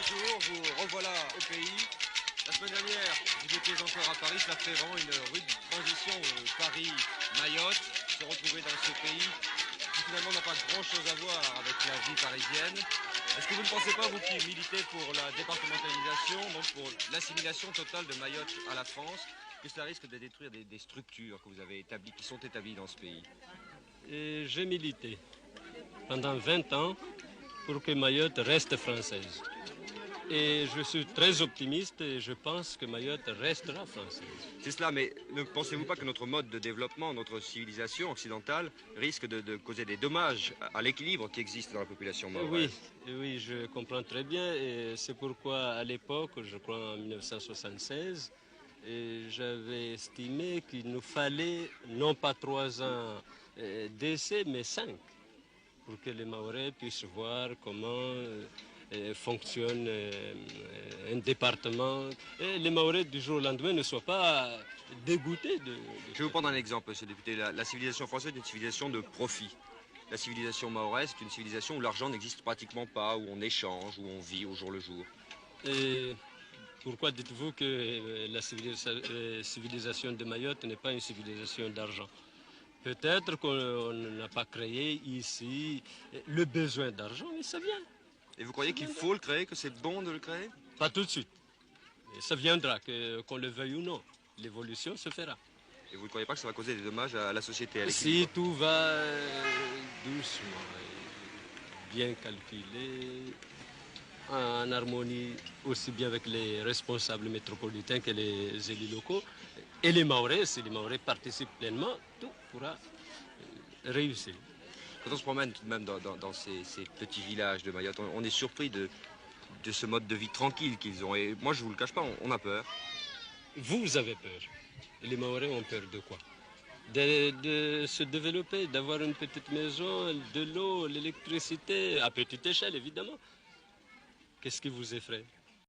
bonjour, vous revoilà au pays. La semaine dernière, vous étiez encore à Paris, ça fait vraiment une rude transition, Paris-Mayotte, se retrouver dans ce pays qui finalement n'a pas grand-chose à voir avec la vie parisienne. Est-ce que vous ne pensez pas, vous qui militez pour la départementalisation, donc pour l'assimilation totale de Mayotte à la France, que ça risque de détruire des structures que vous avez établies, qui sont établies dans ce pays? Et j'ai milité pendant 20 ans pour que Mayotte reste française. Et je suis très optimiste et je pense que Mayotte restera française. C'est cela, mais ne pensez-vous pas que notre mode de développement, notre civilisation occidentale, risque de causer des dommages à l'équilibre qui existe dans la population mahoraise? Oui, je comprends très bien. Et c'est pourquoi, à l'époque, je crois en 1976, j'avais estimé qu'il nous fallait non pas 3 ans d'essai, mais 5, pour que les Mahorais puissent voir comment fonctionne un département. Et les Mahorais du jour au lendemain ne soient pas dégoûtés Je vais vous prendre un exemple, monsieur le député. La civilisation française est une civilisation de profit. La civilisation mahoraise est une civilisation où l'argent n'existe pratiquement pas, où on échange, où on vit au jour le jour. Et pourquoi dites-vous que la civilisation de Mayotte n'est pas une civilisation d'argent? Peut-être qu'on n'a pas créé ici le besoin d'argent, mais ça vient. Et vous croyez qu'il faut le créer, que c'est bon de le créer? Pas tout de suite. Et ça viendra, qu'on le veuille ou non. L'évolution se fera. Et vous ne croyez pas que ça va causer des dommages à la société, à Si l'équilibre? tout va doucement, bien calculé, en harmonie aussi bien avec les responsables métropolitains que les élus locaux, et les Mahorais, si les Mahorais participent pleinement, tout pourra réussir. Quand on se promène tout de même dans ces petits villages de Mayotte, on est surpris de ce mode de vie tranquille qu'ils ont. Et moi, je vous le cache pas, on a peur. Vous avez peur. Et les Mahorais ont peur de quoi? De se développer, d'avoir une petite maison, de l'eau, l'électricité, à petite échelle évidemment. Qu'est-ce qui vous effraie?